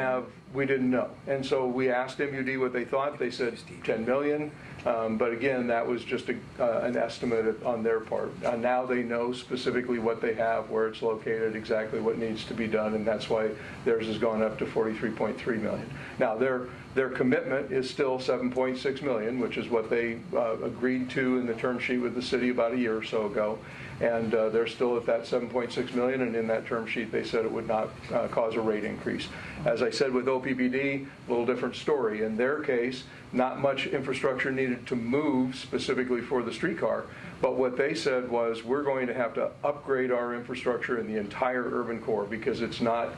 know. And so we asked MUD what they thought. They said 10 million. But again, that was just an estimate on their part. Now they know specifically what they have, where it's located, exactly what needs to be done, and that's why theirs has gone up to 43.3 million. Now, their commitment is still 7.6 million, which is what they agreed to in the term sheet with the city about a year or so ago. And they're still at that 7.6 million, and in that term sheet they said it would not cause a rate increase. As I said with OPPD, a little different story. In their case, not much infrastructure needed to move specifically for the streetcar, but what they said was we're going to have to upgrade our infrastructure in the entire urban core because it's not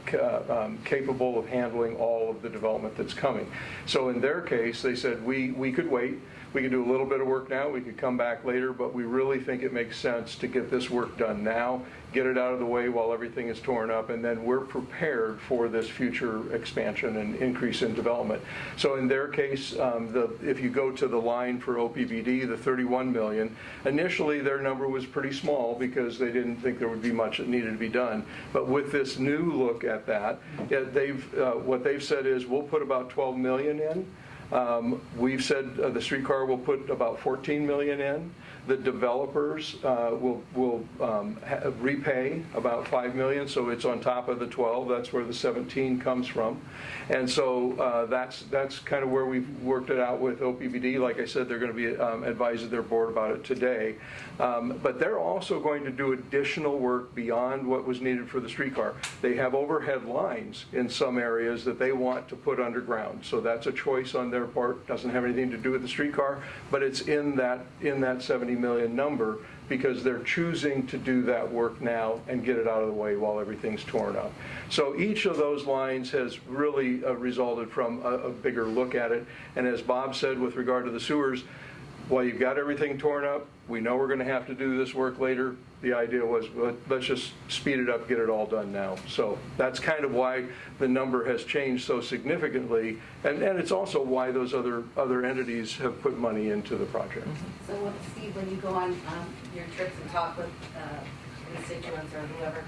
capable of handling all of the development that's coming. So in their case, they said we could wait. We could do a little bit of work now, we could come back later, but we really think it makes sense to get this work done now, get it out of the way while everything is torn up, and then we're prepared for this future expansion and increase in development. So in their case, if you go to the line for OPPD, the 31 million, initially their number was pretty small because they didn't think there would be much that needed to be done. But with this new look at that, what they've said is we'll put about 12 million in. We've said the streetcar will put about 14 million in. The developers will repay about 5 million, so it's on top of the 12. That's where the 17 comes from. And so that's kind of where we've worked it out with OPPD. Like I said, they're going to be advising their board about it today. But they're also going to do additional work beyond what was needed for the streetcar. They have overhead lines in some areas that they want to put underground. So that's a choice on their part. Doesn't have anything to do with the streetcar, but it's in that 70 million number because they're choosing to do that work now and get it out of the way while everything's torn up. So each of those lines has really resulted from a bigger look at it. And as Bob said with regard to the sewers, while you've got everything torn up, we know we're going to have to do this work later. The idea was, let's just speed it up, get it all done now. So that's kind of why the number has changed so significantly, and it's also why those other entities have put money into the project. So Steve, when you go on your trips and talk with constituents or whoever,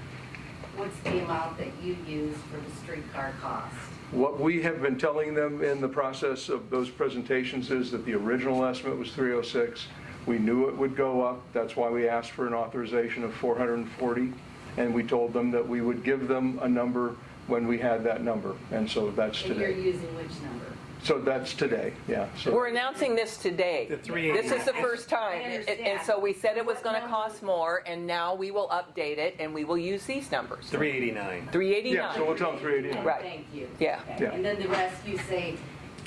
what's the amount that you use for the streetcar cost? What we have been telling them in the process of those presentations is that the original estimate was 306. We knew it would go up. That's why we asked for an authorization of 440. And we told them that we would give them a number when we had that number. And so that's And today. you're using which number? So that's today, yeah. So We're announcing this today. The 389. This is the first time. I And understand. so we said it was going to What cost more, and now we will update it, and we will use these numbers. 389. 389. yeah, so we'll tell them 389. Right. Thank you. Yeah. Okay. Yeah. And then the rest you say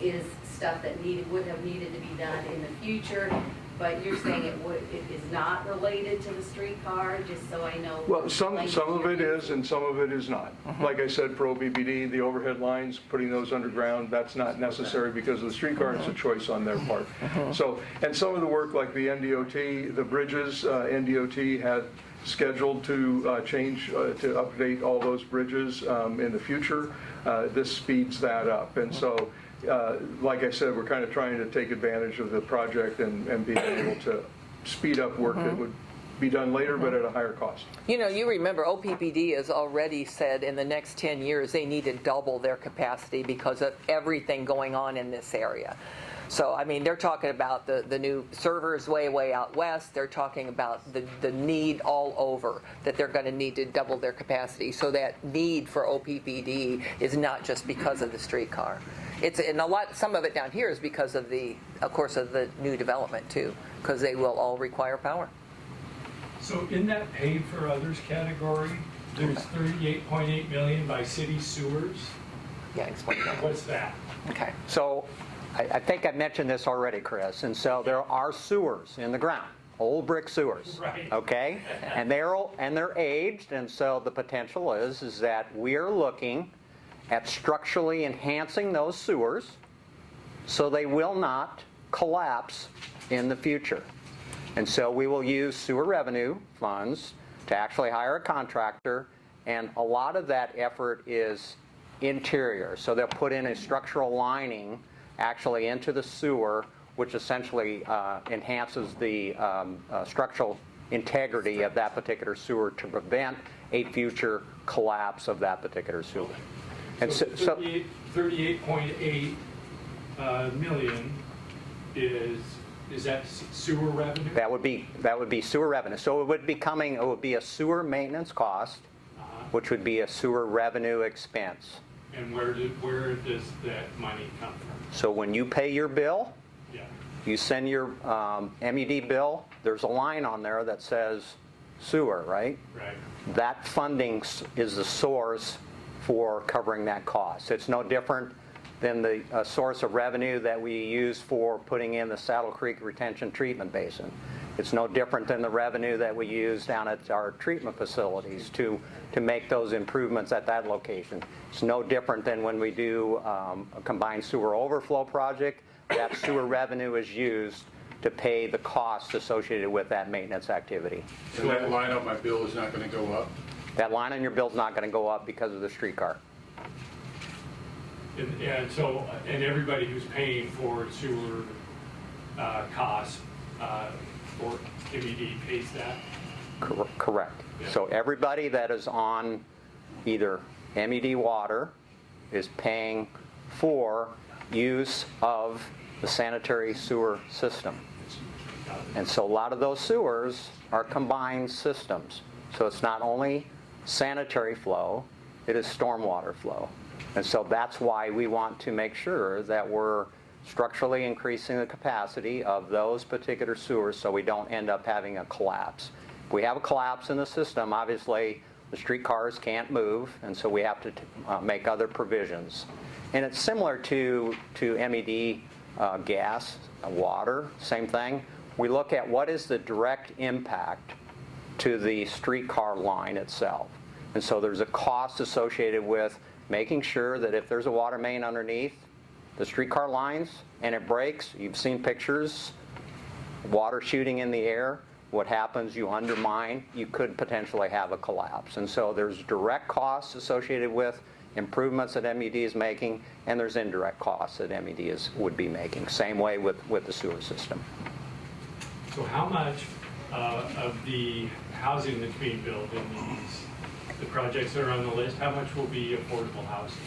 is stuff that would have needed to be done in the future, but you're saying it is not related to the streetcar, just so I know. Well, some of it is and some of it is not. Like I said, for OBBD, the overhead lines, putting those underground, that's not necessary because of the streetcar. It's a choice on their part. So, and some of the work like the NDOT, the bridges, NDOT had scheduled to change, to update all those bridges in the future. This speeds that up. And so, like I said, we're kind of trying to take advantage of the project and being able to speed up work that would be done later, but at a higher cost. You know, you remember OPPD has already said in the next 10 years they need to double their capacity because of everything going on in this area. So, I mean, they're talking about the new servers way out west. They're talking about the need all over, that they're going to need to double their capacity. So that need for OPPD is not just because of the streetcar. It's and some of it down here is because of of course, of the new development too, because they will all require power. So in that paid for others category, there's 38.8 million by city sewers. Yeah, explain that. What's that? Okay. So I think I mentioned this already, Chris, and so there are sewers in the ground, old brick sewers. Right. Okay? And they're aged, and so the potential is that we're looking at structurally enhancing those sewers so they will not collapse in the future. And so we will use sewer revenue funds to actually hire a contractor, and a lot of that effort is interior. So they'll put in a structural lining actually into the sewer, which essentially enhances the structural integrity of that particular sewer to prevent a future collapse of that particular sewer. And So 38.8 million is that sewer revenue? that would be sewer revenue. So it would be a sewer maintenance cost, which would be a sewer revenue expense. And where does that money come from? So when you pay your bill, Yeah. you send your MUD bill, there's a line on there that says sewer, right? Right. That funding is the source for covering that cost. It's no different than the source of revenue that we use for putting in the Saddle Creek Retention Treatment Basin. It's no different than the revenue that we use down at our treatment facilities to make those improvements at that location. It's no different than when we do a combined sewer overflow project. That sewer revenue is used to pay the costs associated with that maintenance activity. So that line on my bill is not going to go up? That line on your bill is not going to go up because of the streetcar. And so everybody who's paying for sewer costs for MED pays that? Correct. Yeah. So everybody that is on either MED water is paying for use of the sanitary sewer system. And so a lot of those sewers are combined systems. So it's not only sanitary flow, it is stormwater flow. And so that's why we want to make sure that we're structurally increasing the capacity of those particular sewers so we don't end up having a collapse. If we have a collapse in the system, obviously the streetcars can't move, and so we have to make other provisions. And it's similar to MED gas, water, same thing. We look at what is the direct impact to the streetcar line itself. And so there's a cost associated with making sure that if there's a water main underneath the streetcar lines and it breaks, you've seen pictures, water shooting in the air, what happens, you undermine, you could potentially have a collapse. And so there's direct costs associated with improvements that MED is making, and there's indirect costs that MED would be making. Same way with the sewer system. So how much of the housing that's being built in the projects that are on the list, how much will be affordable housing?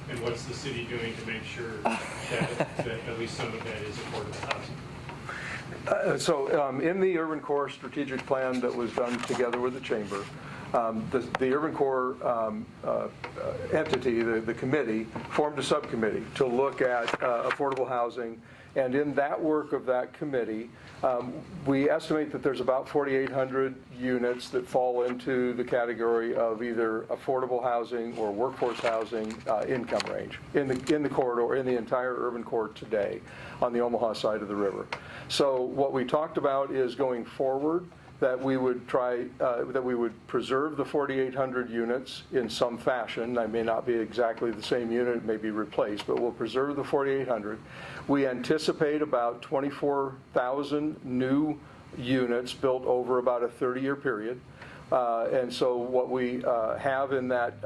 And what's the city doing to make sure that at least some of that is affordable housing? So in the Urban Core strategic plan that was done together with the Chamber, the Urban Core entity, the committee, formed a subcommittee to look at affordable housing. And in that work of that committee, we estimate that there's about 4,800 units that fall into the category of either affordable housing or workforce housing income range in the corridor, in the entire urban core today on the Omaha side of the river. So what we talked about is going forward, that we would preserve the 4,800 units in some fashion. That may not be exactly the same unit, it may be replaced, but we'll preserve the 4,800. We anticipate about 24,000 new units built over about a 30-year period. And so what we have in that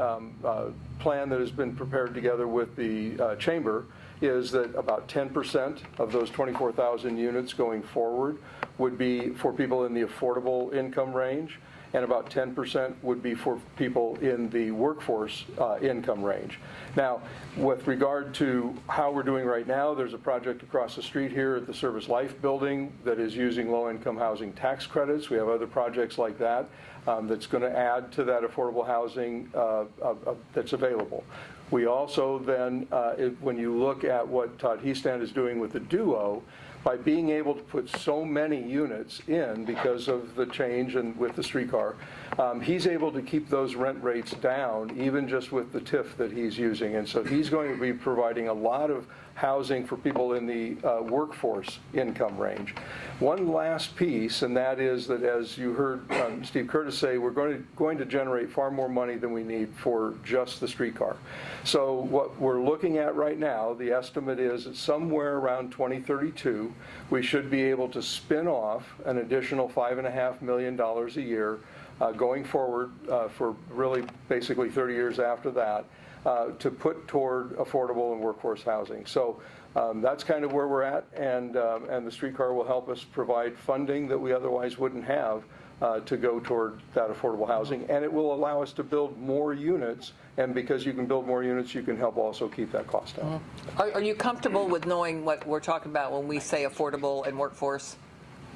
plan that has been prepared together with the Chamber is that about 10% of those 24,000 units going forward would be for people in the affordable income range, and about 10% would be for people in the workforce income range. Now, with regard to how we're doing right now, there's a project across the street here at the Service Life building that is using low-income housing tax credits. We have other projects like that that's going to add to that affordable housing that's available. We also then, when you look at what Todd Heestand is doing with the Duo, by being able to put so many units in because of the change and with the streetcar, he's able to keep those rent rates down even just with the TIF that he's using. And so he's going to be providing a lot of housing for people in the workforce income range. One last piece, and that is that, as you heard Steve Curtis say, we're going to generate far more money than we need for just the streetcar. So what we're looking at right now, the estimate is that somewhere around 2032, we should be able to spin off an additional $5.5 million a year going forward for really basically 30 years after that, to put toward affordable and workforce housing. So that's kind of where we're at, and the streetcar will help us provide funding that we otherwise wouldn't have to go toward that affordable housing, and it will allow us to build more units, and because you can build more units, you can help also keep that cost down. Are you comfortable with knowing what we're talking about when we say affordable and workforce?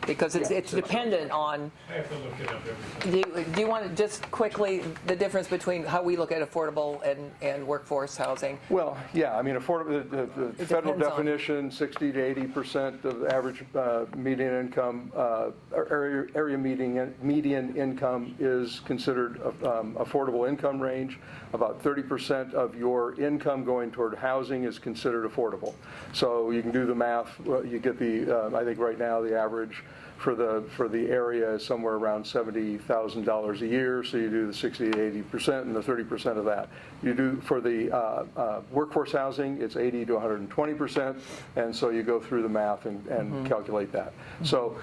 Because it's dependent on. I have to look it up every time. Do you want to just quickly, the difference between how we look at affordable and workforce housing? Well, yeah, I mean, affordable, the federal definition, 60 to 80% of average median income, area median income is considered affordable income range. About 30% of your income going toward housing is considered affordable. So you can do the math. You get the, I think right now the average for the area is somewhere around $70,000 a year. So you do the 60 to 80% and the 30% of that. You do for the workforce housing, it's 80 to 120%, and so you go through the math and calculate that. So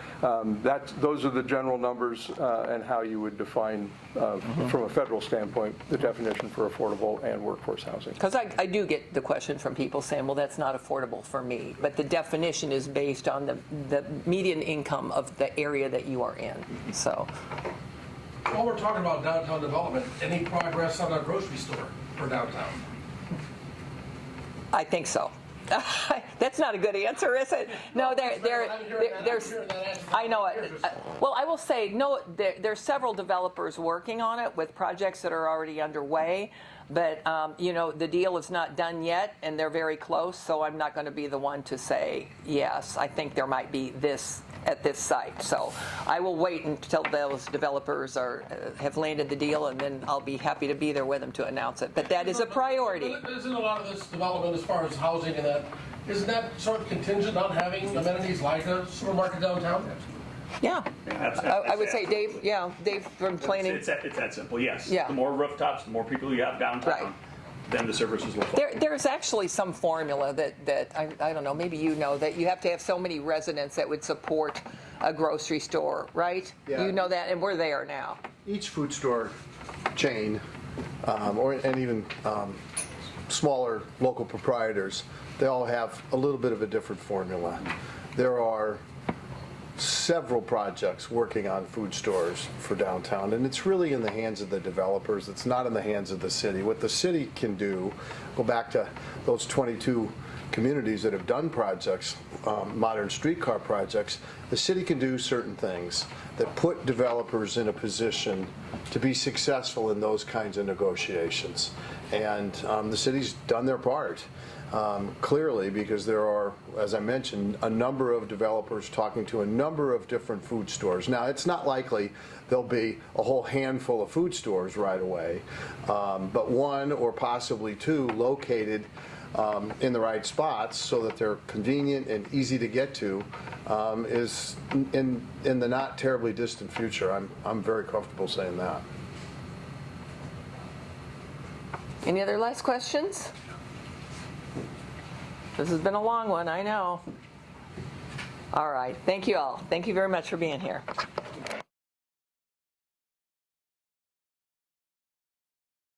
those are the general numbers and how you would define, from a federal standpoint, the definition for affordable and workforce housing. Because I do get the question from people saying, well, that's not affordable for me. But the definition is based on the median income of the area that you are in. So, While we're talking about downtown development, any progress on a grocery store for downtown? I think so. That's not a good answer, is it? No, there's, I know it. Well, I will say, no, there's several developers working on it with projects that are already underway. But, the deal is not done yet, and they're very close, so I'm not going to be the one to say, yes, I think there might be this at this site. So I will wait until those developers have landed the deal, and then I'll be happy to be there with them to announce it. But that is a priority. But isn't a lot of this development as far as housing and that, isn't that sort of contingent on having amenities like a supermarket downtown? Yeah. I would say Dave, Dave from planning. It's that simple, yes. Yeah. The more rooftops, the more people you have downtown, Right. then the services will follow. There's actually some formula that I don't know, maybe you know, that you have to have so many residents that would support a grocery store, right? Yeah. You know that, and we're there now. Each food store chain, and even smaller local proprietors, they all have a little bit of a different formula. There are several projects working on food stores for downtown, and it's really in the hands of the developers. It's not in the hands of the city. What the city can do, go back to those 22 communities that have done projects, modern streetcar projects, the city can do certain things that put developers in a position to be successful in those kinds of negotiations. And the city's done their part. Clearly, because there are, as I mentioned, a number of developers talking to a number of different food stores. Now, it's not likely there'll be a whole handful of food stores right away, but one or possibly two located in the right spots so that they're convenient and easy to get to is in the not terribly distant future. I'm very comfortable saying that. Any other last questions? This has been a long one, I know. All right, thank you all. Thank you very much for being here.